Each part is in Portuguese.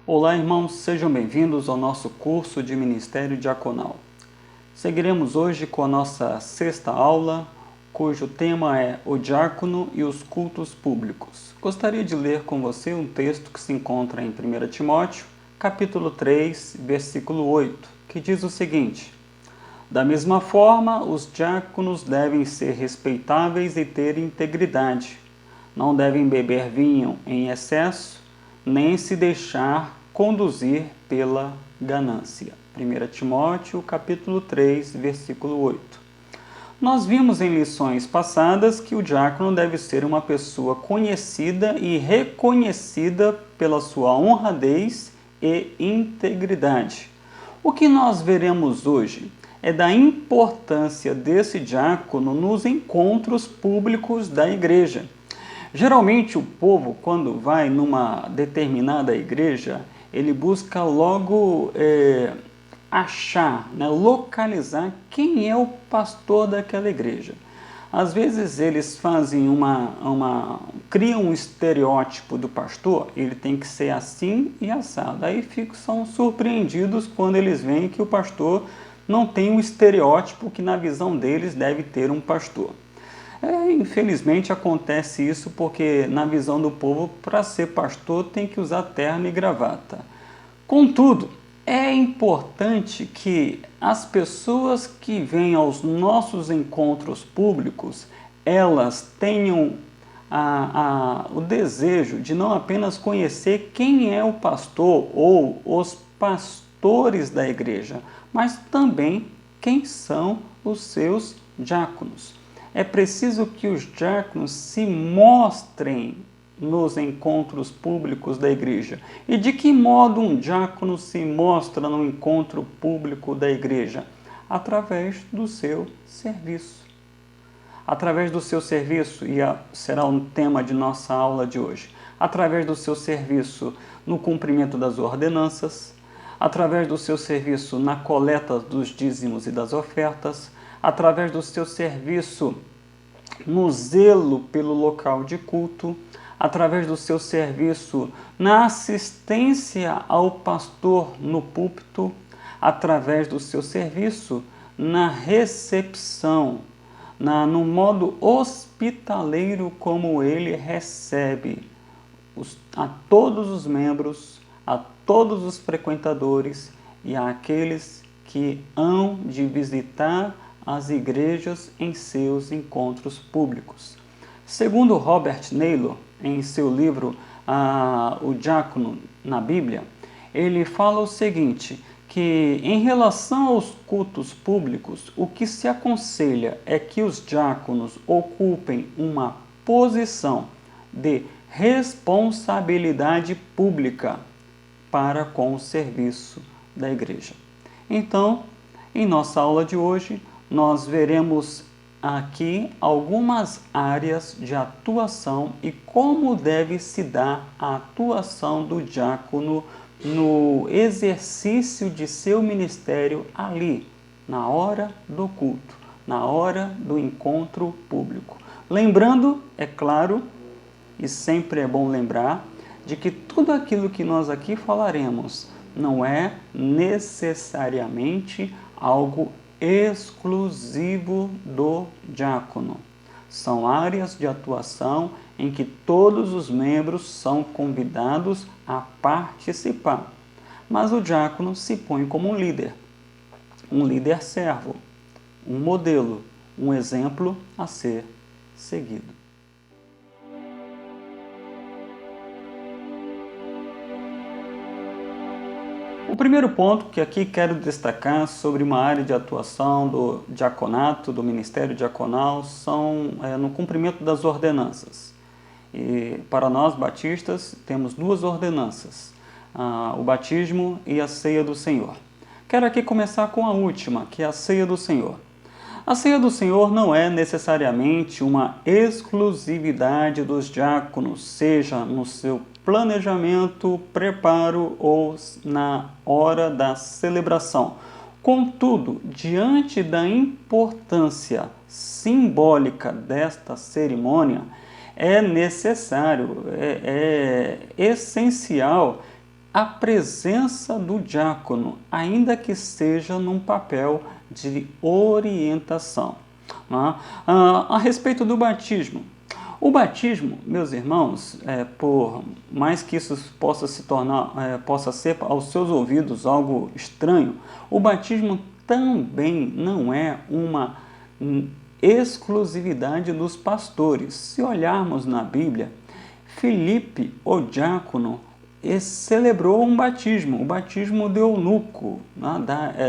Olá, irmãos, sejam bem-vindos ao nosso curso de Ministério Diaconal. Seguiremos hoje com a nossa sexta aula, cujo tema é o diácono e os cultos públicos. Gostaria de ler com você um texto que se encontra em 1 Timóteo, capítulo 3, versículo 8, que diz o seguinte: Da mesma forma, os diáconos devem ser respeitáveis e ter integridade. Não devem beber vinho em excesso, nem se deixar conduzir pela ganância. 1 Timóteo, capítulo 3, versículo 8. Nós vimos em lições passadas que o diácono deve ser uma pessoa conhecida e reconhecida pela sua honradez e integridade. O que nós veremos hoje é da importância desse diácono nos encontros públicos da igreja. Geralmente o povo, quando vai numa determinada igreja, ele busca logo achar, localizar quem é o pastor daquela igreja. Às vezes eles fazem criam um estereótipo do pastor, ele tem que ser assim e assado. Aí são surpreendidos quando eles veem que o pastor não tem um estereótipo que na visão deles deve ter um pastor. Infelizmente acontece isso porque na visão do povo, para ser pastor tem que usar terno e gravata. Contudo, é importante que as pessoas que vêm aos nossos encontros públicos, elas tenham o desejo de não apenas conhecer quem é o pastor ou os pastores da igreja, mas também quem são os seus diáconos. É preciso que os diáconos se mostrem nos encontros públicos da igreja. E de que modo um diácono se mostra no encontro público da igreja? Através do seu serviço. Através do seu serviço, e será um tema de nossa aula de hoje, através do seu serviço no cumprimento das ordenanças, através do seu serviço na coleta dos dízimos e das ofertas, através do seu serviço no zelo pelo local de culto, através do seu serviço na assistência ao pastor no púlpito, através do seu serviço na recepção, no modo hospitaleiro como ele recebe a todos os membros, a todos os frequentadores e àqueles que hão de visitar as igrejas em seus encontros públicos. Segundo Robert Naylor, em seu livro O Diácono na Bíblia, ele fala o seguinte, que em relação aos cultos públicos, o que se aconselha é que os diáconos ocupem uma posição de responsabilidade pública para com o serviço da igreja. Então, em nossa aula de hoje, nós veremos aqui algumas áreas de atuação e como deve se dar a atuação do diácono no exercício de seu ministério ali, na hora do culto, na hora do encontro público. Lembrando, é claro, e sempre é bom lembrar, de que tudo aquilo que nós aqui falaremos não é necessariamente algo exclusivo do diácono. São áreas de atuação em que todos os membros são convidados a participar. Mas o diácono se põe como um líder servo, um modelo, um exemplo a ser seguido. O primeiro ponto que aqui quero destacar sobre uma área de atuação do diaconato, do ministério diaconal, são no cumprimento das ordenanças. E para nós batistas temos duas ordenanças, o batismo e a ceia do Senhor. Quero aqui começar com a última, que é a ceia do Senhor. A ceia do Senhor não é necessariamente uma exclusividade dos diáconos, seja no seu planejamento, preparo ou na hora da celebração. Contudo, diante da importância simbólica desta cerimônia, é necessário, é essencial a presença do diácono, ainda que seja num papel de orientação. A respeito do batismo. O batismo, meus irmãos, por mais que isso possa ser aos seus ouvidos algo estranho, o batismo também não é uma exclusividade dos pastores. Se olharmos na Bíblia, Filipe, o diácono, celebrou um batismo, o batismo de eunuco,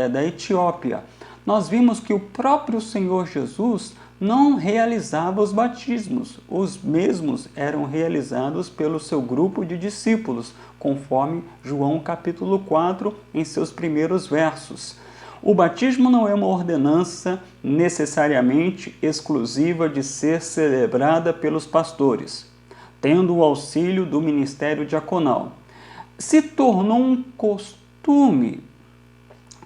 da Etiópia. Nós vimos que o próprio Senhor Jesus não realizava os batismos, os mesmos eram realizados pelo seu grupo de discípulos, conforme João capítulo 4, em seus primeiros versos. O batismo não é uma ordenança necessariamente exclusiva de ser celebrada pelos pastores, tendo o auxílio do ministério diaconal. Se tornou um costume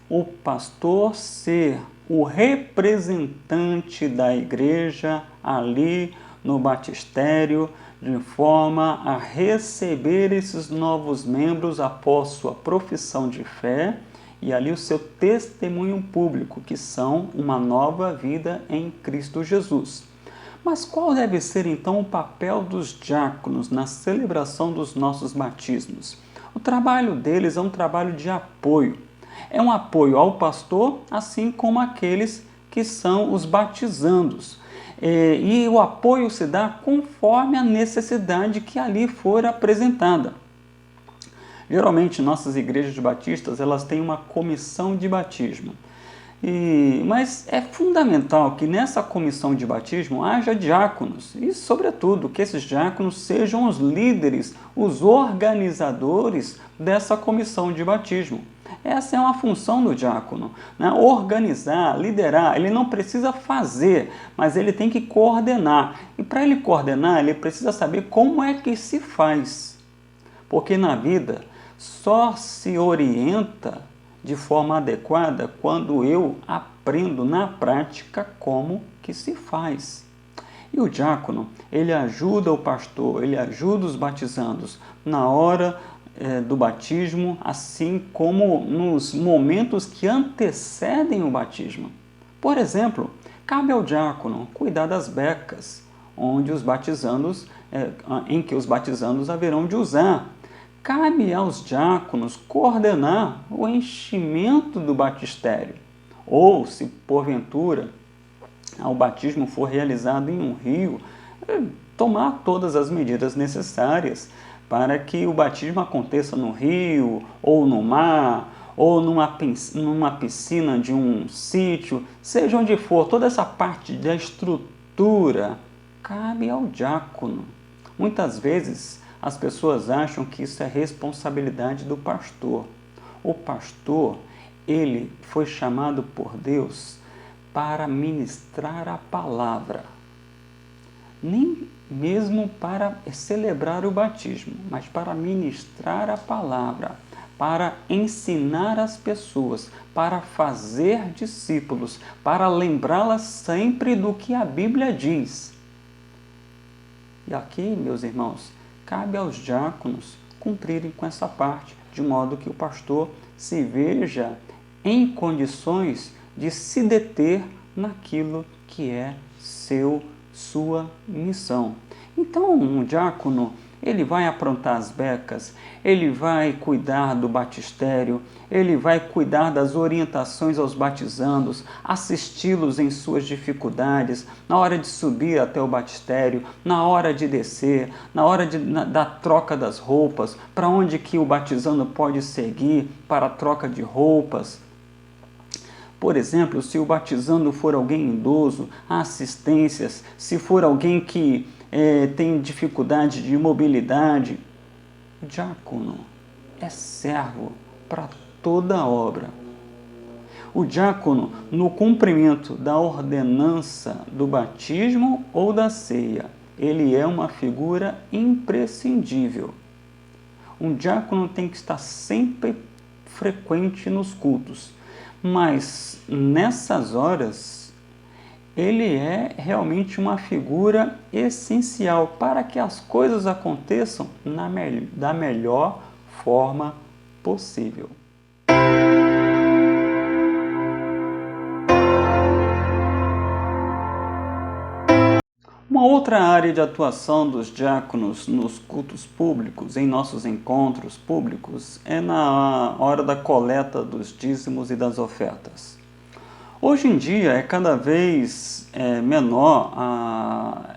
o pastor ser o representante da igreja ali no batistério, de forma a receber esses novos membros após sua profissão de fé e ali o seu testemunho público, que são uma nova vida em Cristo Jesus. Mas qual deve ser então o papel dos diáconos na celebração dos nossos batismos? O trabalho deles é um trabalho de apoio. É um apoio ao pastor, assim como aqueles que são os batizandos. E o apoio se dá conforme a necessidade que ali for apresentada. Geralmente, nossas igrejas batistas, elas têm uma comissão de batismo. Mas é fundamental que nessa comissão de batismo haja diáconos e, sobretudo, que esses diáconos sejam os líderes, os organizadores dessa comissão de batismo. Essa é uma função do diácono, né? Organizar, liderar. Ele não precisa fazer, mas ele tem que coordenar. E para ele coordenar, ele precisa saber como é que se faz. Porque na vida só se orienta de forma adequada quando eu aprendo na prática como que se faz. E o diácono, ele ajuda o pastor, ele ajuda os batizandos na hora do batismo, assim como nos momentos que antecedem o batismo. Por exemplo, cabe ao diácono cuidar das becas, onde os batizandos, em que os batizandos haverão de usar. Cabe aos diáconos coordenar o enchimento do batistério, ou, se porventura o batismo for realizado em um rio, tomar todas as medidas necessárias para que o batismo aconteça no rio, ou no mar, ou numa piscina de um sítio, seja onde for, toda essa parte da estrutura cabe ao diácono. Muitas vezes as pessoas acham que isso é responsabilidade do pastor. O pastor, ele foi chamado por Deus para ministrar a palavra. Nem mesmo para celebrar o batismo, mas para ministrar a palavra, para ensinar as pessoas, para fazer discípulos, para lembrá-las sempre do que a Bíblia diz. E aqui, meus irmãos, cabe aos diáconos cumprirem com essa parte, de modo que o pastor se veja em condições de se deter naquilo que é sua missão. Então, um diácono, ele vai aprontar as becas, ele vai cuidar do batistério, ele vai cuidar das orientações aos batizandos, assisti-los em suas dificuldades, na hora de subir até o batistério, na hora de descer, na hora da troca das roupas, para onde que o batizando pode seguir para a troca de roupas. Por exemplo, se o batizando for alguém idoso, há assistências. Se for alguém que tem dificuldade de mobilidade, o diácono é servo para toda a obra. O diácono, no cumprimento da ordenança do batismo ou da ceia, ele é uma figura imprescindível. Um diácono tem que estar sempre frequente nos cultos. Mas nessas horas, ele é realmente uma figura essencial para que as coisas aconteçam da melhor forma possível. Uma outra área de atuação dos diáconos nos cultos públicos, em nossos encontros públicos, é na hora da coleta dos dízimos e das ofertas. Hoje em dia é cada vez menor a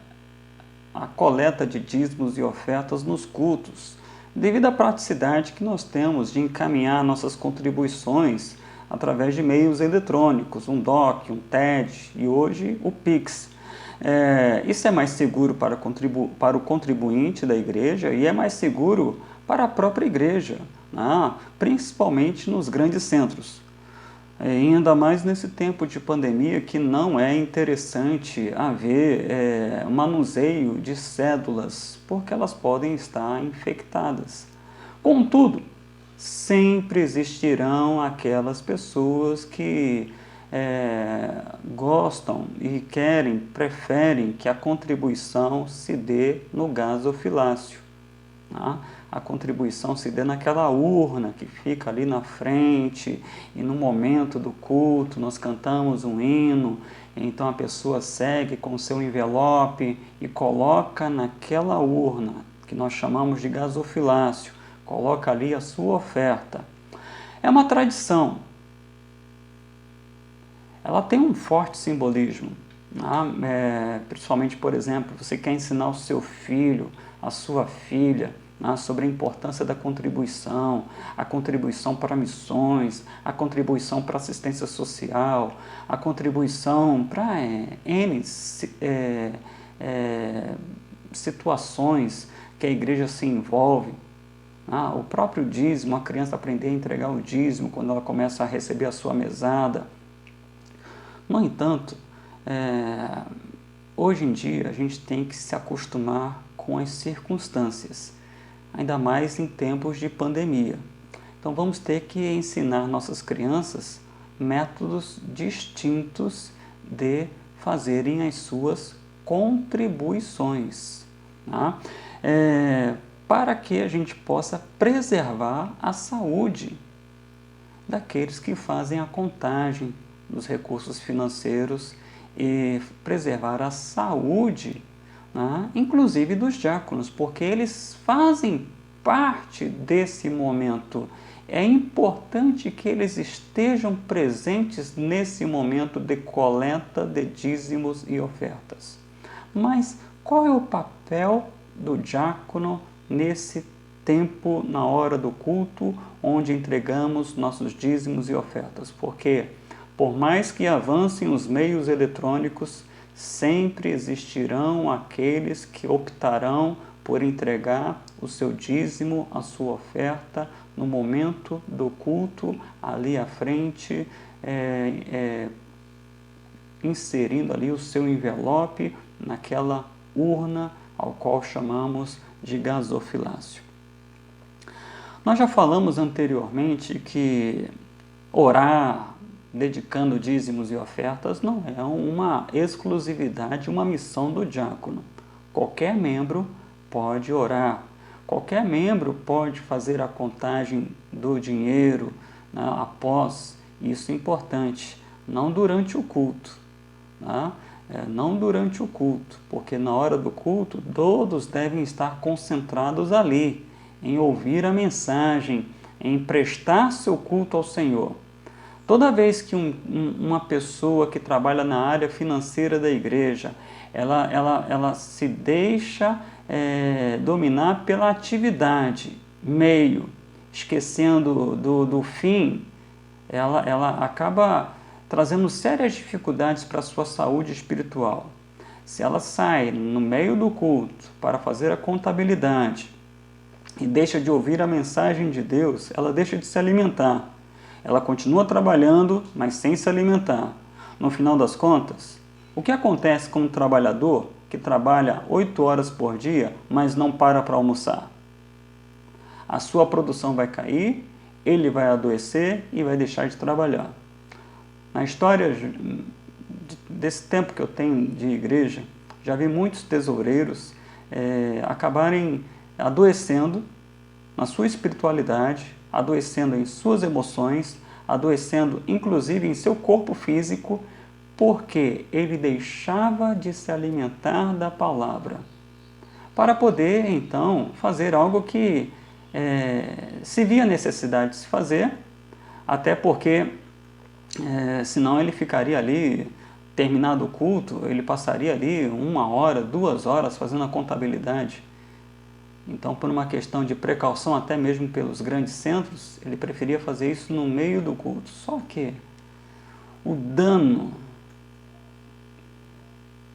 coleta de dízimos e ofertas nos cultos, devido à praticidade que nós temos de encaminhar nossas contribuições através de meios eletrônicos, um DOC, um TED e hoje o Pix. Isso é mais seguro para o contribuinte da igreja e é mais seguro para a própria igreja, né? Principalmente nos grandes centros. E ainda mais nesse tempo de pandemia que não é interessante haver manuseio de cédulas, porque elas podem estar infectadas. Contudo, sempre existirão aquelas pessoas que gostam e preferem que a contribuição se dê no gasofilácio. Tá? A contribuição se dê naquela urna que fica ali na frente e no momento do culto nós cantamos um hino, então a pessoa segue com o seu envelope e coloca naquela urna, que nós chamamos de gasofilácio, coloca ali a sua oferta. É uma tradição. Ela tem um forte simbolismo, né? Principalmente, por exemplo, você quer ensinar o seu filho, a sua filha, né, sobre a importância da contribuição, a contribuição para missões, a contribuição para assistência social, a contribuição para N situações que a igreja se envolve. O próprio dízimo, a criança aprender a entregar o dízimo quando ela começa a receber a sua mesada. No entanto, hoje em dia a gente tem que se acostumar com as circunstâncias, ainda mais em tempos de pandemia. Então vamos ter que ensinar nossas crianças métodos distintos de fazerem as suas contribuições, tá? Para que a gente possa preservar a saúde daqueles que fazem a contagem dos recursos financeiros e preservar a saúde, né, inclusive dos diáconos, porque eles fazem parte desse momento. É importante que eles estejam presentes nesse momento de coleta de dízimos e ofertas. Mas qual é o papel do diácono nesse tempo, na hora do culto, onde entregamos nossos dízimos e ofertas? Porque por mais que avancem os meios eletrônicos, sempre existirão aqueles que optarão por entregar o seu dízimo, a sua oferta, no momento do culto, ali à frente, inserindo ali o seu envelope naquela urna ao qual chamamos de gasofilácio. Nós já falamos anteriormente que orar, dedicando dízimos e ofertas, não é uma exclusividade, uma missão do diácono. Qualquer membro pode orar, qualquer membro pode fazer a contagem do dinheiro, né, após, isso é importante, não durante o culto. Tá? Não durante o culto, porque na hora do culto todos devem estar concentrados ali, em ouvir a mensagem, em prestar seu culto ao Senhor. Toda vez que uma pessoa que trabalha na área financeira da igreja, ela se deixa dominar pela atividade, meio, esquecendo do fim, ela acaba trazendo sérias dificuldades para a sua saúde espiritual. Se ela sai no meio do culto para fazer a contabilidade e deixa de ouvir a mensagem de Deus, ela deixa de se alimentar. Ela continua trabalhando, mas sem se alimentar. No final das contas, o que acontece com um trabalhador que trabalha 8 horas por dia, mas não para almoçar? A sua produção vai cair, ele vai adoecer e vai deixar de trabalhar. Na história desse tempo que eu tenho de igreja, já vi muitos tesoureiros acabarem adoecendo na sua espiritualidade, adoecendo em suas emoções, adoecendo inclusive em seu corpo físico, porque ele deixava de se alimentar da palavra, para poder então fazer algo que se via necessidade de se fazer, até porque senão ele ficaria ali, terminado o culto, ele passaria ali 1 hora, 2 horas fazendo a contabilidade. Então, por uma questão de precaução, até mesmo pelos grandes centros, ele preferia fazer isso no meio do culto. Só que o dano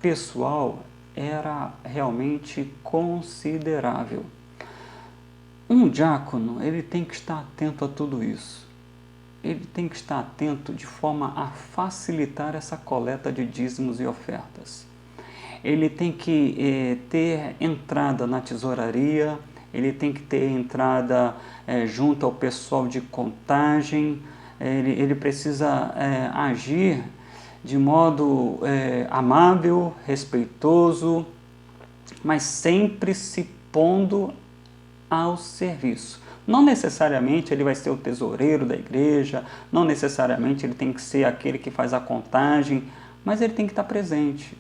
pessoal era realmente considerável. Um diácono, ele tem que estar atento a tudo isso. Ele tem que estar atento de forma a facilitar essa coleta de dízimos e ofertas. Ele tem que ter entrada na tesouraria, ele tem que ter entrada junto ao pessoal de contagem, ele precisa agir de modo amável, respeitoso, mas sempre se pondo ao serviço. Não necessariamente ele vai ser o tesoureiro da igreja, não necessariamente ele tem que ser aquele que faz a contagem, mas ele tem que estar presente.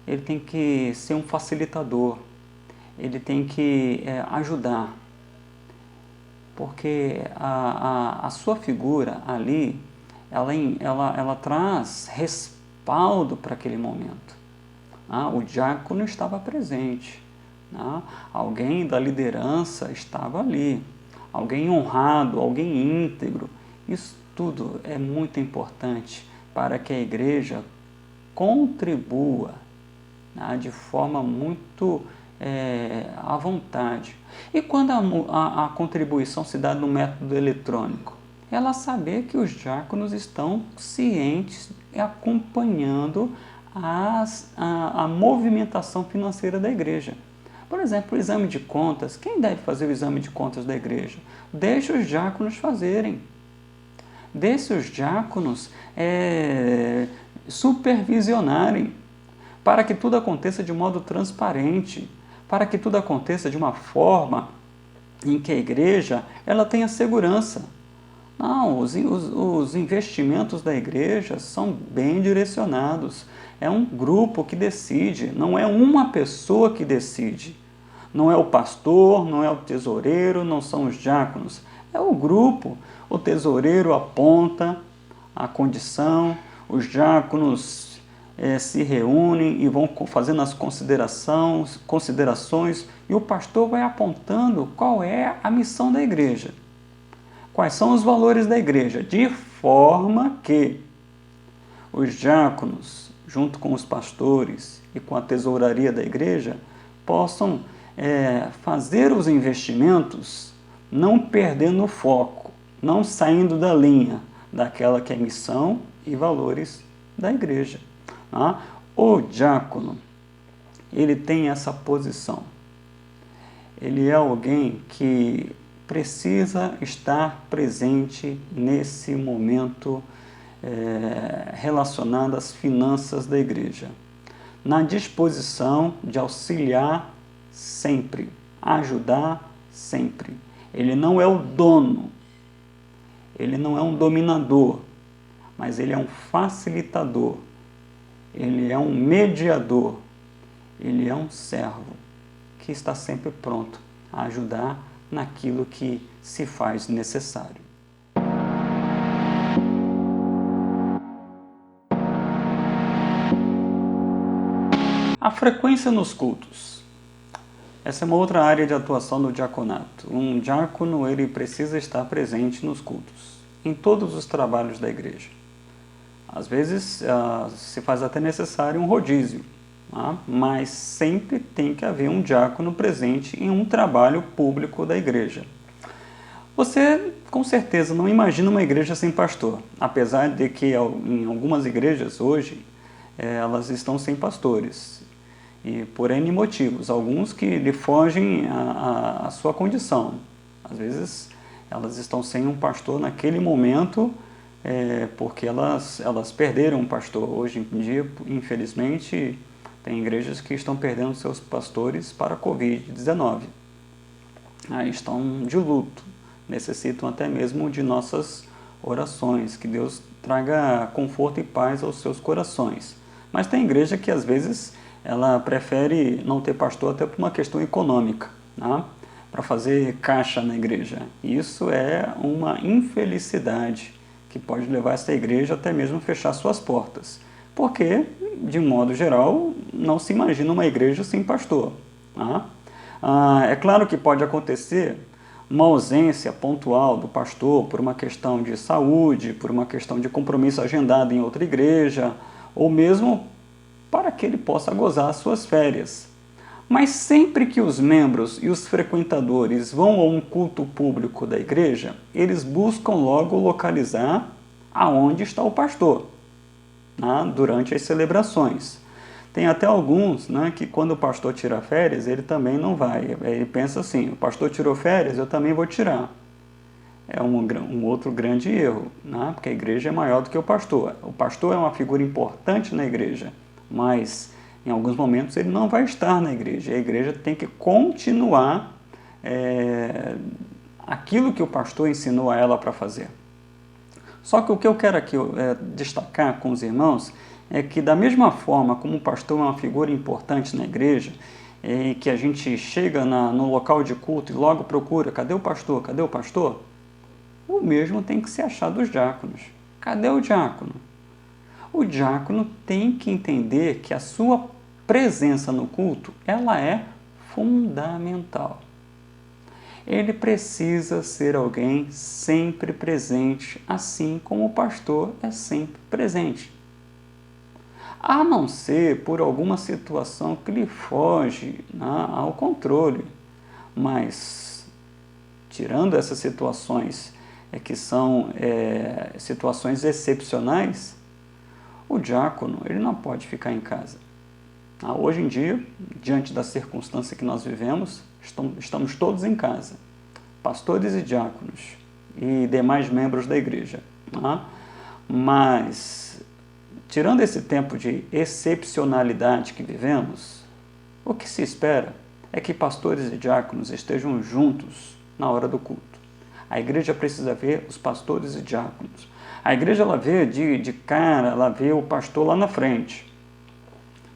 Ele tem que ser um facilitador, ele tem que ajudar, porque a sua figura ali, ela traz respaldo para aquele momento. O diácono estava presente, alguém da liderança estava ali, alguém honrado, alguém íntegro. Isso tudo é muito importante para que a igreja contribua de forma muito à vontade. E quando a contribuição se dá no método eletrônico? Ela saber que os diáconos estão cientes e acompanhando a movimentação financeira da igreja. Por exemplo, o exame de contas. Quem deve fazer o exame de contas da igreja? Deixa os diáconos fazerem. Deixa os diáconos supervisionarem, para que tudo aconteça de modo transparente, para que tudo aconteça de uma forma em que a igreja ela tenha segurança. Não, os investimentos da igreja são bem direcionados. É um grupo que decide, não é uma pessoa que decide. Não é o pastor, não é o tesoureiro, não são os diáconos. É o grupo. O tesoureiro aponta a condição, os diáconos se reúnem e vão fazendo as considerações e o pastor vai apontando qual é a missão da igreja. Quais são os valores da igreja, de forma que os diáconos, junto com os pastores e com a tesouraria da igreja, possam fazer os investimentos não perdendo o foco, não saindo da linha daquela que é missão e valores da igreja. O diácono, ele tem essa posição. Ele é alguém que precisa estar presente nesse momento relacionado às finanças da igreja, na disposição de auxiliar sempre, ajudar sempre. Ele não é o dono, ele não é um dominador, mas ele é um facilitador, ele é um mediador, ele é um servo que está sempre pronto a ajudar naquilo que se faz necessário. A frequência nos cultos. Essa é uma outra área de atuação do diaconato. Um diácono, ele precisa estar presente nos cultos, em todos os trabalhos da igreja. Às vezes se faz até necessário um rodízio, mas sempre tem que haver um diácono presente em um trabalho público da igreja. Você, com certeza, não imagina uma igreja sem pastor, apesar de que em algumas igrejas hoje elas estão sem pastores, e por N motivos, alguns que lhe fogem à sua condição. Às vezes elas estão sem um pastor naquele momento, porque elas perderam um pastor. Hoje em dia, infelizmente, tem igrejas que estão perdendo seus pastores para a Covid-19. Estão de luto, necessitam até mesmo de nossas orações, que Deus traga conforto e paz aos seus corações. Mas tem igreja que às vezes ela prefere não ter pastor até por uma questão econômica, né? Para fazer caixa na igreja. Isso é uma infelicidade que pode levar essa igreja até mesmo a fechar suas portas. Porque, de modo geral, não se imagina uma igreja sem pastor. Né? É claro que pode acontecer uma ausência pontual do pastor por uma questão de saúde, por uma questão de compromisso agendado em outra igreja, ou mesmo para que ele possa gozar as suas férias. Mas sempre que os membros e os frequentadores vão a um culto público da igreja, eles buscam logo localizar aonde está o pastor, né, durante as celebrações. Tem até alguns, né, que quando o pastor tira férias, ele também não vai. Ele pensa assim, o pastor tirou férias, eu também vou tirar. É um outro grande erro, né, porque a igreja é maior do que o pastor. O pastor é uma figura importante na igreja, mas em alguns momentos ele não vai estar na igreja. A igreja tem que continuar aquilo que o pastor ensinou a ela para fazer. Só que o que eu quero aqui destacar com os irmãos é que da mesma forma como o pastor é uma figura importante na igreja, e que a gente chega no local de culto e logo procura, cadê o pastor? Cadê o pastor? O mesmo tem que se achar dos diáconos. Cadê o diácono? O diácono tem que entender que a sua presença no culto, ela é fundamental. Ele precisa ser alguém sempre presente, assim como o pastor é sempre presente. A não ser por alguma situação que lhe foge, né, ao controle. Mas, tirando essas situações que são situações excepcionais, o diácono ele não pode ficar em casa. Hoje em dia, diante da circunstância que nós vivemos, estamos todos em casa, pastores e diáconos e demais membros da igreja. Mas, tirando esse tempo de excepcionalidade que vivemos, o que se espera é que pastores e diáconos estejam juntos na hora do culto. A igreja precisa ver os pastores e diáconos. A igreja ela vê de cara, ela vê o pastor lá na frente.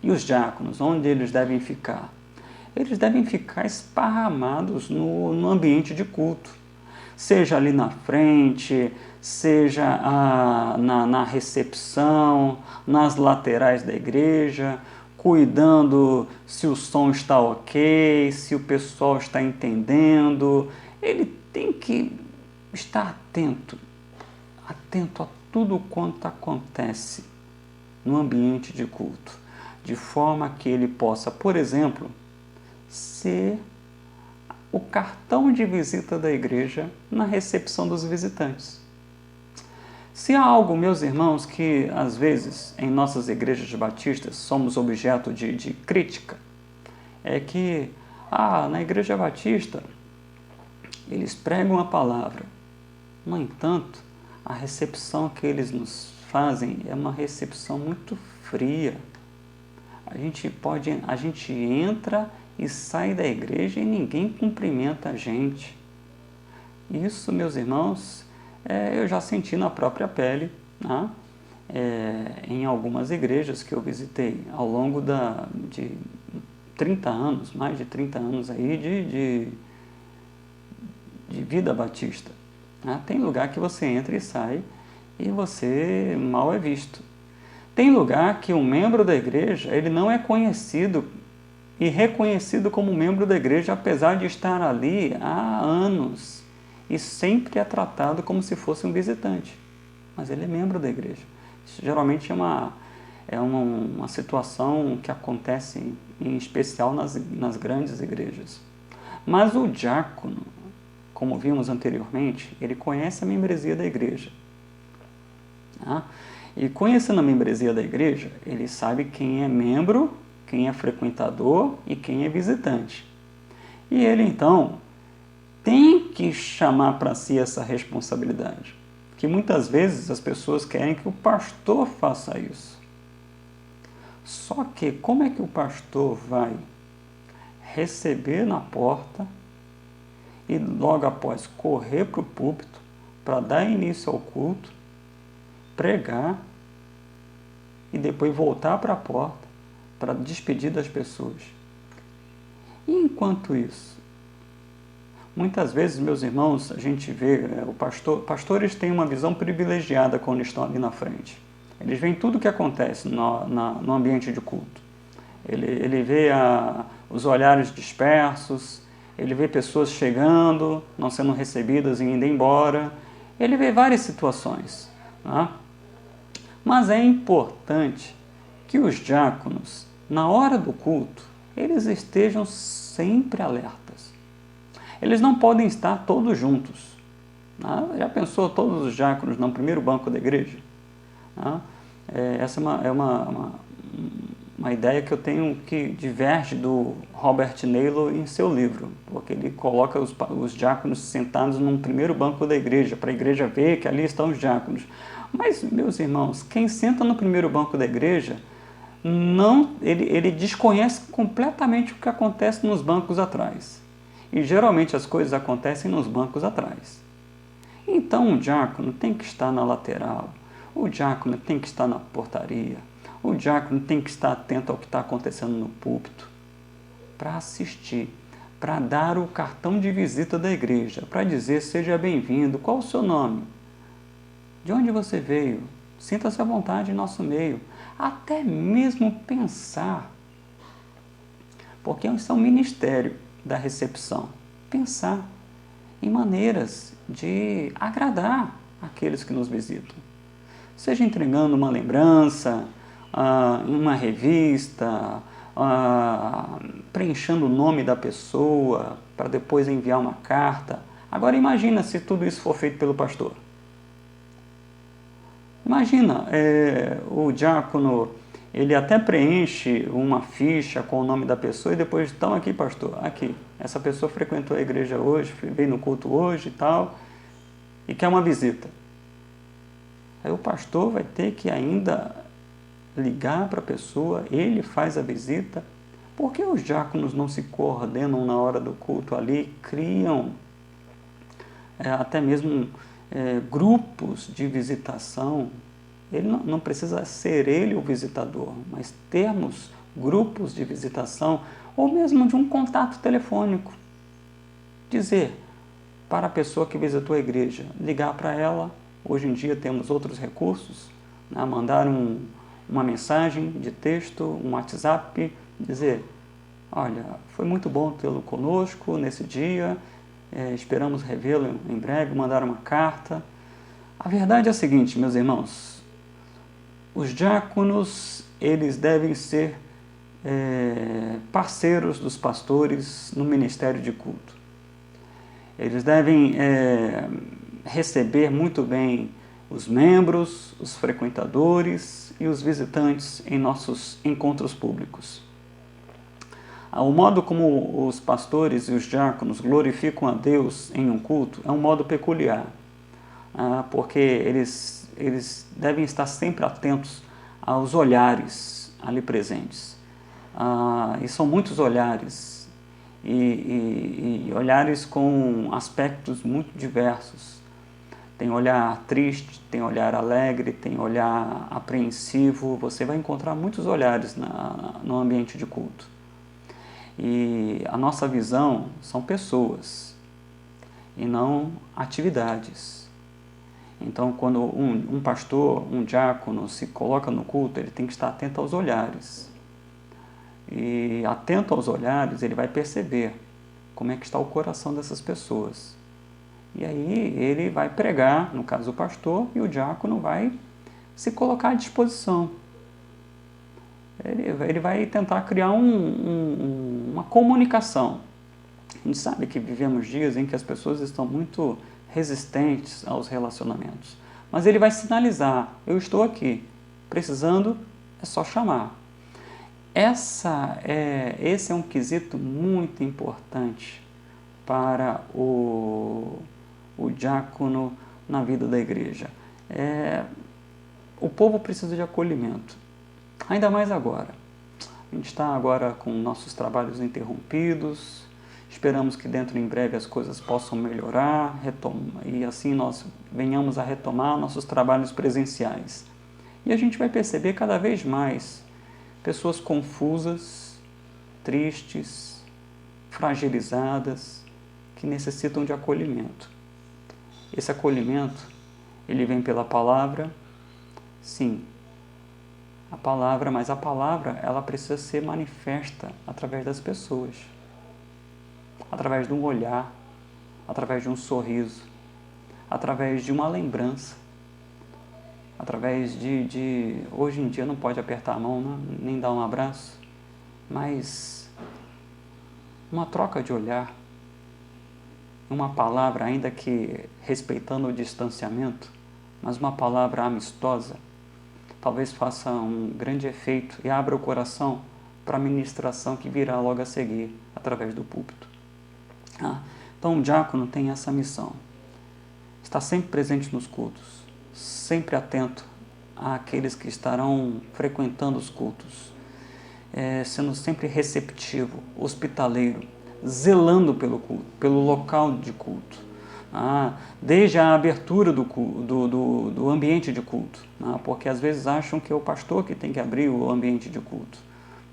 E os diáconos, onde eles devem ficar? Eles devem ficar esparramados no ambiente de culto. Seja ali na frente, seja na recepção, nas laterais da igreja, cuidando se o som está ok, se o pessoal está entendendo. Ele tem que estar atento a tudo quanto acontece no ambiente de culto, de forma que ele possa, por exemplo, ser o cartão de visita da igreja na recepção dos visitantes. Se há algo, meus irmãos, que às vezes em nossas igrejas batistas somos objeto de crítica, é que na igreja batista eles pregam a palavra. No entanto, a recepção que eles nos fazem é uma recepção muito fria. A gente entra e sai da igreja e ninguém cumprimenta a gente. Isso, meus irmãos, eu já senti na própria pele, né? Em algumas igrejas que eu visitei ao longo de 30 anos, mais de 30 anos aí de vida batista. Né? Tem lugar que você entra e sai e você mal é visto. Tem lugar que um membro da igreja ele não é conhecido e reconhecido como membro da igreja, apesar de estar ali há anos, e sempre é tratado como se fosse um visitante, mas ele é membro da igreja. Isso geralmente é uma situação que acontece em especial nas grandes igrejas. Mas o diácono, como vimos anteriormente, ele conhece a membresia da igreja. Tá? E conhecendo a membresia da igreja, ele sabe quem é membro, quem é frequentador e quem é visitante. E ele, então, tem que chamar para si essa responsabilidade. Que muitas vezes as pessoas querem que o pastor faça isso. Só que como é que o pastor vai receber na porta e logo após correr para o púlpito para dar início ao culto, pregar e depois voltar para a porta para despedir das pessoas. E enquanto isso, muitas vezes, meus irmãos, a gente vê, pastores têm uma visão privilegiada quando estão ali na frente. Eles veem tudo o que acontece no ambiente de culto. Ele vê os olhares dispersos, ele vê pessoas chegando, não sendo recebidas e indo embora. Ele vê várias situações. Tá? Mas é importante que os diáconos, na hora do culto, eles estejam sempre alertas. Eles não podem estar todos juntos. Tá? Já pensou todos os diáconos no primeiro banco da igreja? Tá? Essa é uma ideia que eu tenho que diverge do Robert Naylor em seu livro, porque ele coloca os diáconos sentados num primeiro banco da igreja, para a igreja ver que ali estão os diáconos. Mas, meus irmãos, quem senta no primeiro banco da igreja, ele desconhece completamente o que acontece nos bancos atrás. E geralmente as coisas acontecem nos bancos atrás. Então o diácono tem que estar na lateral, o diácono tem que estar na portaria, o diácono tem que estar atento ao que está acontecendo no púlpito, para assistir, para dar o cartão de visita da igreja, para dizer: seja bem-vindo, qual o seu nome? De onde você veio? Sinta-se à vontade em nosso meio. Até mesmo pensar, porque isso é um ministério da recepção, pensar em maneiras de agradar aqueles que nos visitam. Seja entregando uma lembrança, uma revista, preenchendo o nome da pessoa para depois enviar uma carta. Agora imagina se tudo isso for feito pelo pastor. Imagina, o diácono, ele até preenche uma ficha com o nome da pessoa e depois: então aqui, pastor, aqui, essa pessoa frequentou a igreja hoje, veio no culto hoje e tal, e quer uma visita. Aí o pastor vai ter que ainda ligar para a pessoa, ele faz a visita. Por que os diáconos não se coordenam na hora do culto ali, criam até mesmo grupos de visitação? Ele não precisa ser ele o visitador, mas termos grupos de visitação, ou mesmo de um contato telefônico. Dizer para a pessoa que visitou a igreja, ligar para ela. Hoje em dia temos outros recursos, né? Mandar uma mensagem de texto, um WhatsApp, dizer: olha, foi muito bom tê-lo conosco nesse dia, esperamos revê-lo em breve, mandar uma carta. A verdade é a seguinte, meus irmãos: os diáconos, eles devem ser parceiros dos pastores no ministério de culto. Eles devem receber muito bem os membros, os frequentadores e os visitantes em nossos encontros públicos. O modo como os pastores e os diáconos glorificam a Deus em um culto é um modo peculiar, porque eles devem estar sempre atentos aos olhares ali presentes. E são muitos olhares, e olhares com aspectos muito diversos. Tem olhar triste, tem olhar alegre, tem olhar apreensivo. Você vai encontrar muitos olhares no ambiente de culto. E a nossa visão são pessoas e não atividades. Então, quando um pastor, um diácono se coloca no culto, ele tem que estar atento aos olhares. E atento aos olhares, ele vai perceber como é que está o coração dessas pessoas. E aí ele vai pregar, no caso o pastor, e o diácono vai se colocar à disposição. Ele vai tentar criar uma comunicação. A gente sabe que vivemos dias em que as pessoas estão muito resistentes aos relacionamentos. Mas ele vai sinalizar: eu estou aqui, precisando, é só chamar. Esse é um quesito muito importante para o diácono na vida da igreja. O povo precisa de acolhimento, ainda mais agora. A gente está agora com nossos trabalhos interrompidos Esperamos que dentro em breve as coisas possam melhorar e assim nós venhamos a retomar nossos trabalhos presenciais. E a gente vai perceber cada vez mais pessoas confusas, tristes, fragilizadas, que necessitam de acolhimento. Esse acolhimento, ele vem pela palavra, sim, a palavra, mas a palavra, ela precisa ser manifesta através das pessoas, através de um olhar, através de um sorriso, através de uma lembrança, através hoje em dia não pode apertar a mão, não, nem dar um abraço, mas uma troca de olhar, uma palavra, ainda que respeitando o distanciamento, mas uma palavra amistosa, talvez faça um grande efeito e abra o coração para a ministração que virá logo a seguir, através do púlpito. Então o diácono tem essa missão, está sempre presente nos cultos, sempre atento àqueles que estarão frequentando os cultos, sendo sempre receptivo, hospitaleiro, zelando pelo culto, pelo local de culto, desde a abertura do ambiente de culto, porque às vezes acham que é o pastor que tem que abrir o ambiente de culto.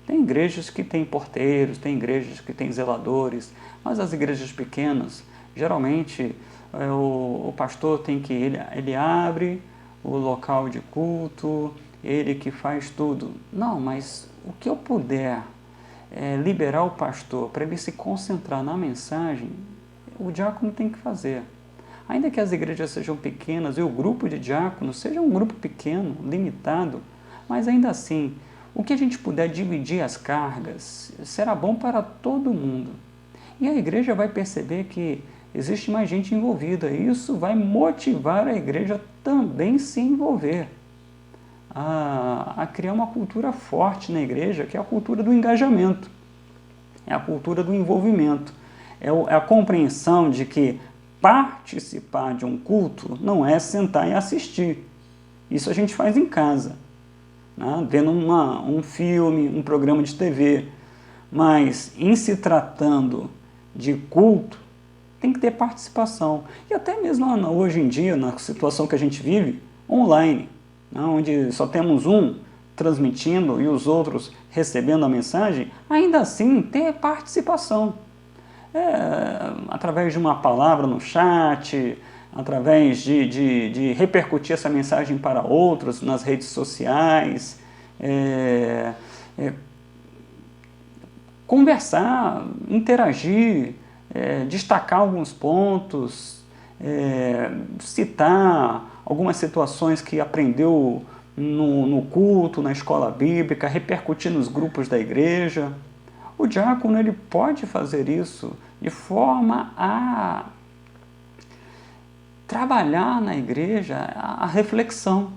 Tem igrejas que têm porteiros, tem igrejas que têm zeladores, mas as igrejas pequenas, geralmente o pastor tem que, ele abre o local de culto, ele que faz tudo. Não, mas o que eu puder liberar o pastor para ele se concentrar na mensagem, o diácono tem que fazer. Ainda que as igrejas sejam pequenas e o grupo de diáconos seja um grupo pequeno, limitado, mas ainda assim, o que a gente puder dividir as cargas será bom para todo mundo. E a igreja vai perceber que existe mais gente envolvida e isso vai motivar a igreja também se envolver. A criar uma cultura forte na igreja, que é a cultura do engajamento, é a cultura do envolvimento, é a compreensão de que participar de um culto não é sentar e assistir. Isso a gente faz em casa, vendo um filme, um programa de TV, mas em se tratando de culto, tem que ter participação. E até mesmo hoje em dia, na situação que a gente vive, online, onde só temos um transmitindo e os outros recebendo a mensagem, ainda assim ter participação. Através de uma palavra no chat, através de repercutir essa mensagem para outros nas redes sociais, conversar, interagir, destacar alguns pontos, citar algumas situações que aprendeu no culto, na escola bíblica, repercutir nos grupos da igreja. O diácono ele pode fazer isso de forma a trabalhar na igreja a reflexão,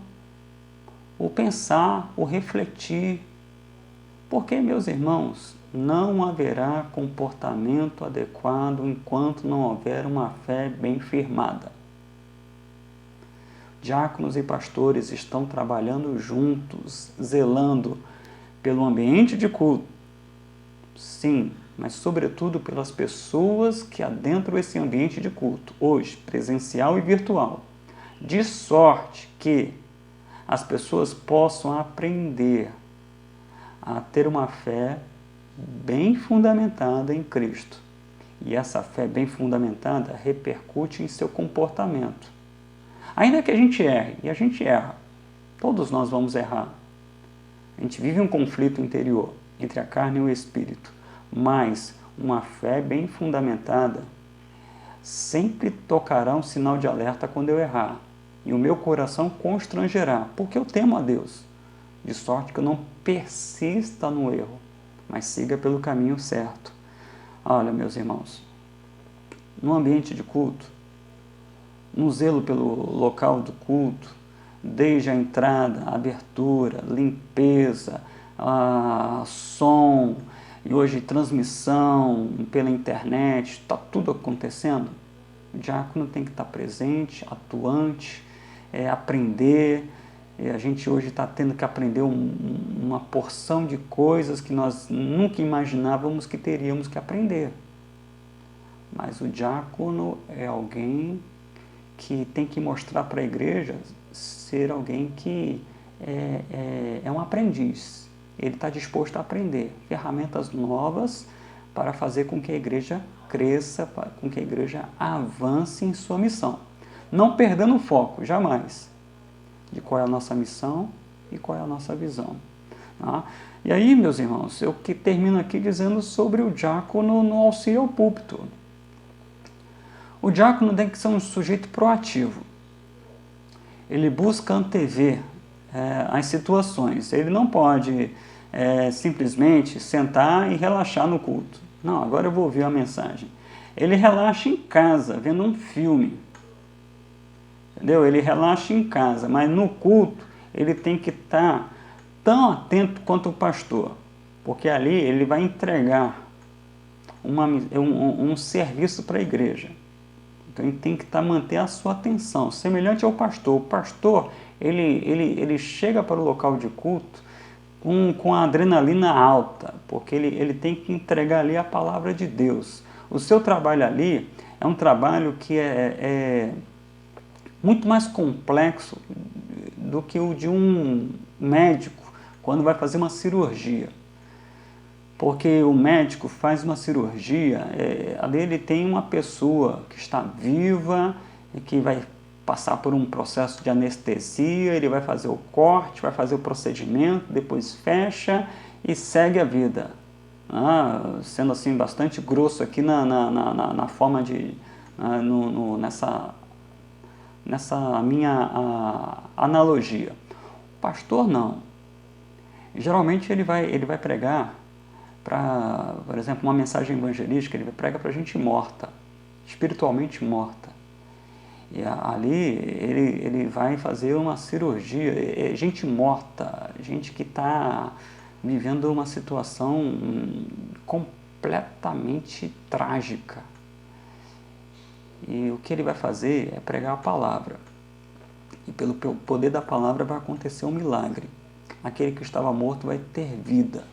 o pensar, o refletir. Porque, meus irmãos, não haverá comportamento adequado enquanto não houver uma fé bem firmada. Diáconos e pastores estão trabalhando juntos, zelando pelo ambiente de culto, sim, mas sobretudo pelas pessoas que adentram esse ambiente de culto, hoje, presencial e virtual, de sorte que as pessoas possam aprender a ter uma fé bem fundamentada em Cristo. E essa fé bem fundamentada repercute em seu comportamento. Ainda que a gente erre, e a gente erra, todos nós vamos errar. A gente vive um conflito interior entre a carne e o espírito, mas uma fé bem fundamentada sempre tocará um sinal de alerta quando eu errar, e o meu coração constrangerá, porque eu temo a Deus, de sorte que eu não persista no erro, mas siga pelo caminho certo. Olha, meus irmãos, no ambiente de culto, no zelo pelo local do culto, desde a entrada, a abertura, limpeza, som, e hoje transmissão pela internet, está tudo acontecendo. O diácono tem que estar presente, atuante, aprender. A gente hoje está tendo que aprender uma porção de coisas que nós nunca imaginávamos que teríamos que aprender. Mas o diácono é alguém que tem que mostrar para a igreja ser alguém que é um aprendiz. Ele está disposto a aprender ferramentas novas para fazer com que a igreja cresça, com que a igreja avance em sua missão. Não perdendo o foco, jamais, de qual é a nossa missão e qual é a nossa visão. Tá? E aí, meus irmãos, eu que termino aqui dizendo sobre o diácono no auxílio ao púlpito. O diácono tem que ser um sujeito proativo. Ele busca antever as situações. Ele não pode simplesmente sentar e relaxar no culto. Não, agora eu vou ouvir a mensagem. Ele relaxa em casa, vendo um filme. Entendeu? Ele relaxa em casa, mas no culto ele tem que estar tão atento quanto o pastor, porque ali ele vai entregar um serviço para a igreja. Então ele tem que manter a sua atenção, semelhante ao pastor. O pastor, ele chega para o local de culto com a adrenalina alta, porque ele tem que entregar ali a palavra de Deus. O seu trabalho ali é um trabalho que é muito mais complexo do que o de um médico quando vai fazer uma cirurgia. Porque o médico faz uma cirurgia, ali ele tem uma pessoa que está viva, que vai passar por um processo de anestesia, ele vai fazer o corte, vai fazer o procedimento, depois fecha e segue a vida. Sendo assim bastante grosso aqui na forma de... nessa minha analogia. O pastor não. Geralmente ele vai pregar por exemplo, uma mensagem evangelística, ele prega para gente morta, espiritualmente morta. E ali ele vai fazer uma cirurgia, gente morta, gente que está vivendo uma situação completamente trágica. E o que ele vai fazer é pregar a palavra. E pelo poder da palavra vai acontecer um milagre. Aquele que estava morto vai ter vida.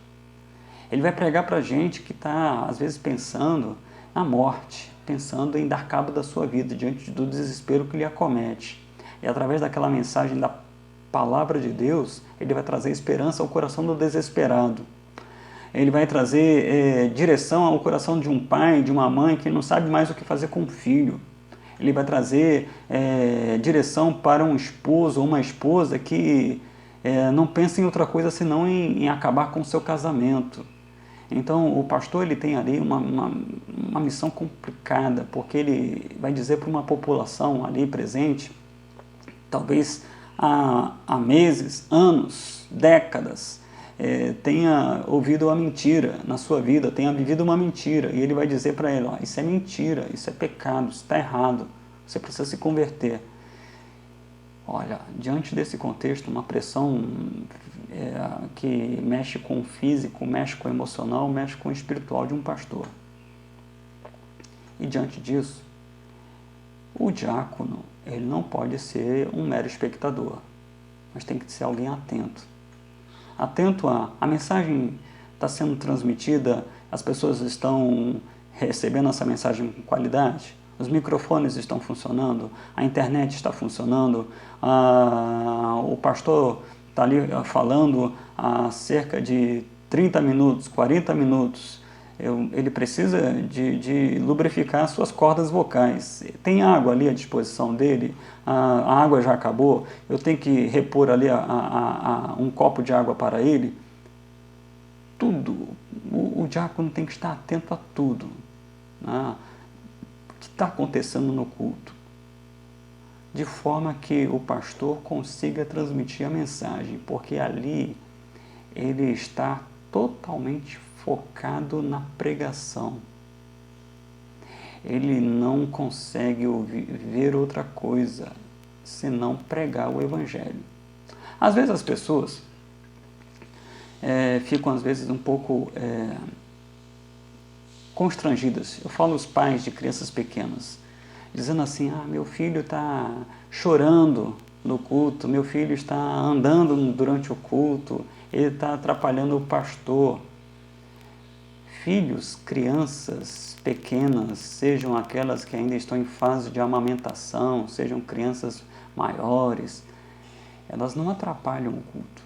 Ele vai pregar para gente que está, às vezes, pensando na morte, pensando em dar cabo da sua vida, diante do desespero que lhe acomete. E através daquela mensagem da palavra de Deus, ele vai trazer esperança ao coração do desesperado. Ele vai trazer direção ao coração de um pai, de uma mãe que não sabe mais o que fazer com o filho. Ele vai trazer direção para um esposo ou uma esposa que não pensa em outra coisa senão em acabar com o seu casamento. Então, o pastor ele tem ali uma missão complicada, porque ele vai dizer para uma população ali presente, talvez há meses, anos, décadas, tenha ouvido a mentira na sua vida, tenha vivido uma mentira, e ele vai dizer para ele, isso é mentira, isso é pecado, isso está errado, você precisa se converter. Olha, diante desse contexto, uma pressão que mexe com o físico, mexe com o emocional, mexe com o espiritual de um pastor. E diante disso, o diácono, ele não pode ser um mero espectador, mas tem que ser alguém atento. Atento a mensagem está sendo transmitida, as pessoas estão recebendo essa mensagem com qualidade, os microfones estão funcionando, a internet está funcionando, o pastor está ali falando há cerca de 30 minutos, 40 minutos, ele precisa de lubrificar suas cordas vocais. Tem água ali à disposição dele, a água já acabou, eu tenho que repor ali um copo de água para ele. Tudo, o diácono tem que estar atento a tudo, né? O que está acontecendo no culto, de forma que o pastor consiga transmitir a mensagem, porque ali ele está totalmente focado na pregação. Ele não consegue ver outra coisa senão pregar o evangelho. Às vezes as pessoas ficam às vezes um pouco constrangidas. Eu falo os pais de crianças pequenas, dizendo assim, meu filho está chorando no culto, meu filho está andando durante o culto, ele está atrapalhando o pastor. filhos, crianças pequenas, sejam aquelas que ainda estão em fase de amamentação, sejam crianças maiores, elas não atrapalham o culto.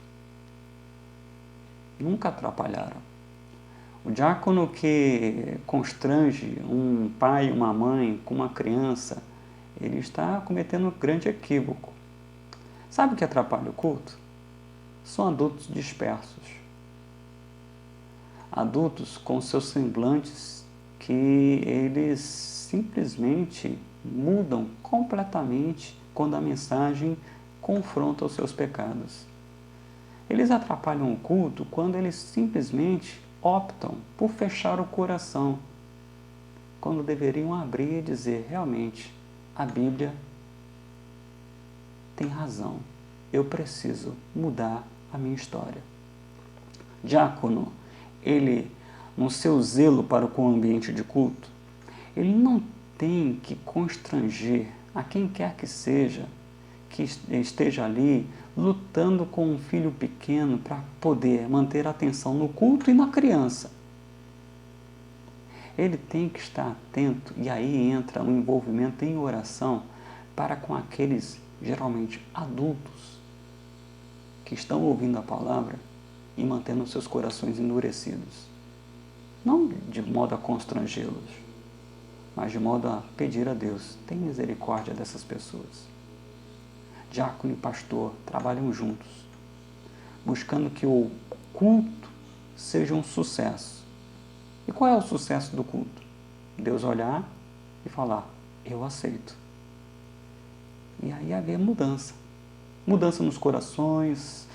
Nunca atrapalharam. O diácono que constrange um pai e uma mãe com uma criança, ele está cometendo um grande equívoco. Sabe o que atrapalha o culto? São adultos dispersos. Adultos com seus semblantes que eles simplesmente mudam completamente quando a mensagem confronta os seus pecados. Eles atrapalham o culto quando eles simplesmente optam por fechar o coração, quando deveriam abrir e dizer, realmente, a Bíblia tem razão, eu preciso mudar a minha história. Diácono, ele, no seu zelo para com o ambiente de culto, ele não tem que constranger a quem quer que seja, que esteja ali lutando com um filho pequeno para poder manter a atenção no culto e na criança. Ele tem que estar atento, e aí entra o envolvimento em oração para com aqueles, geralmente adultos, que estão ouvindo a palavra e mantendo seus corações endurecidos. Não de modo a constrangê-los, mas de modo a pedir a Deus, tem misericórdia dessas pessoas. Diácono e pastor trabalham juntos, buscando que o culto seja um sucesso. E qual é o sucesso do culto? Deus olhar e falar, eu aceito. E aí haver mudança. Mudança nos corações,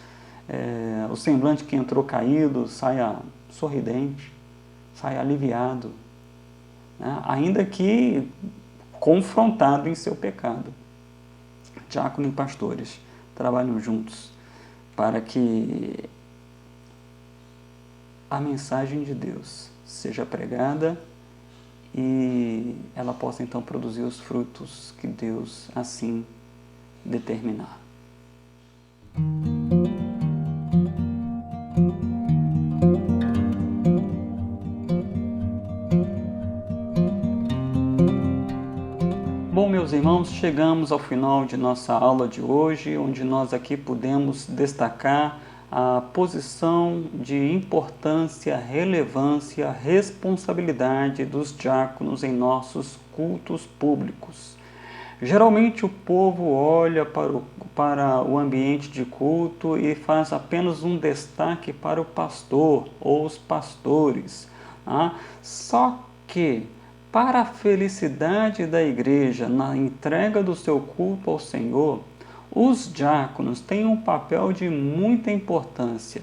o semblante que entrou caído saia sorridente, saia aliviado, né? Ainda que confrontado em seu pecado. Diácono e pastores trabalham juntos para que a mensagem de Deus seja pregada e ela possa então produzir os frutos que Deus assim determinar. Bom, meus irmãos, chegamos ao final de nossa aula de hoje, onde nós aqui pudemos destacar a posição de importância, relevância, responsabilidade dos diáconos em nossos cultos públicos. Geralmente o povo olha para o ambiente de culto e faz apenas um destaque para o pastor ou os pastores. Só que, para a felicidade da igreja, na entrega do seu culto ao Senhor, os diáconos têm um papel de muita importância.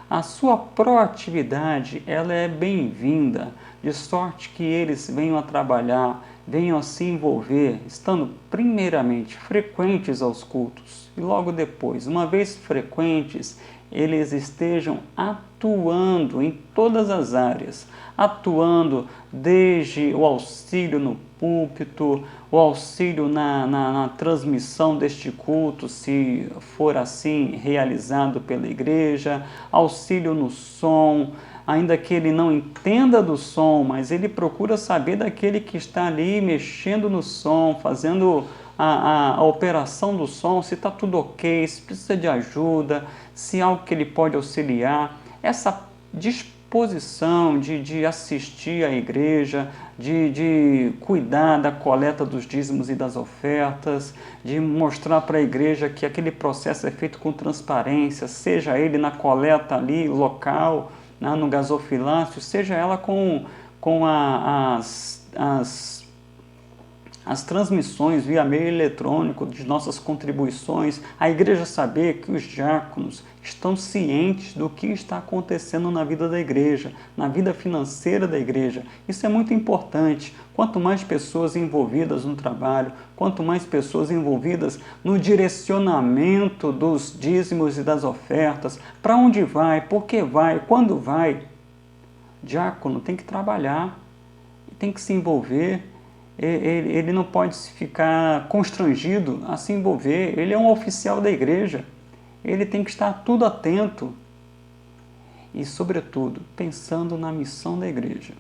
A sua proatividade, ela é bem-vinda, de sorte que eles venham a trabalhar, venham a se envolver, estando primeiramente frequentes aos cultos e logo depois, uma vez frequentes, eles estejam atuando em todas as áreas, atuando desde o auxílio no púlpito, o auxílio na transmissão deste culto, se for assim realizado pela igreja, auxílio no som, ainda que ele não entenda do som, mas ele procura saber daquele que está ali mexendo no som, fazendo a operação do som, se está tudo ok, se precisa de ajuda, se há algo que ele pode auxiliar. Essa disposição de assistir à igreja, de cuidar da coleta dos dízimos e das ofertas, de mostrar para a igreja que aquele processo é feito com transparência, seja ele na coleta ali local, no gasofilácio, seja ela com as transmissões via meio eletrônico de nossas contribuições, a igreja saber que os diáconos estão cientes do que está acontecendo na vida da igreja, na vida financeira da igreja. Isso é muito importante. Quanto mais pessoas envolvidas no trabalho, quanto mais pessoas envolvidas no direcionamento dos dízimos e das ofertas, para onde vai, por que vai, quando vai. Diácono tem que trabalhar, tem que se envolver. Ele não pode ficar constrangido a se envolver. Ele é um oficial da igreja. Ele tem que estar tudo atento. e, sobretudo, pensando na missão da igreja,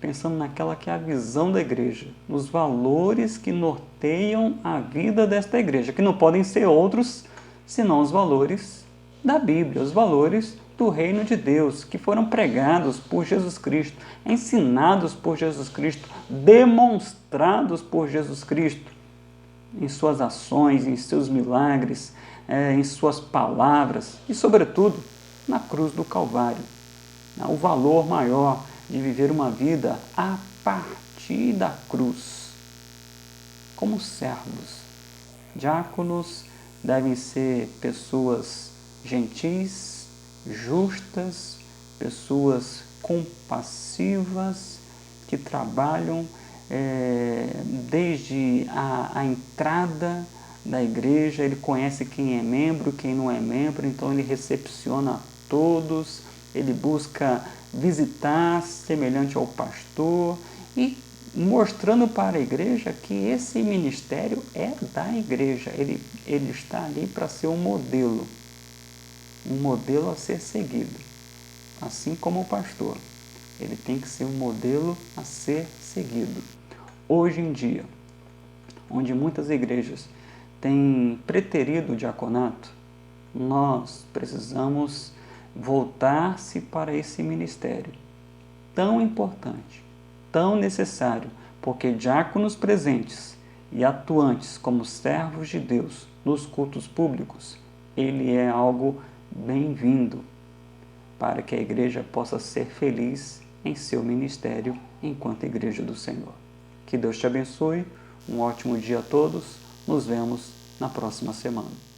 pensando naquela que é a visão da igreja, nos valores que norteiam a vida desta igreja, que não podem ser outros senão os valores da Bíblia, os valores do reino de Deus, que foram pregados por Jesus Cristo, ensinados por Jesus Cristo, demonstrados por Jesus Cristo em suas ações, em seus milagres, em suas palavras e, sobretudo, na cruz do Calvário. O valor maior de viver uma vida a partir da cruz. Como servos, diáconos devem ser pessoas gentis, justas, pessoas compassivas, que trabalham desde a entrada da igreja. Ele conhece quem é membro, quem não é membro, então ele recepciona a todos, ele busca visitar semelhante ao pastor e mostrando para a igreja que esse ministério é da igreja. Ele está ali para ser um modelo a ser seguido, assim como o pastor. Ele tem que ser um modelo a ser seguido. Hoje em dia, onde muitas igrejas têm preterido o diaconato, nós precisamos voltar-se para esse ministério tão importante, tão necessário, porque diáconos presentes e atuantes como servos de Deus nos cultos públicos, ele é algo bem-vindo para que a igreja possa ser feliz em seu ministério enquanto igreja do Senhor. Que Deus te abençoe, um ótimo dia a todos, nos vemos na próxima semana.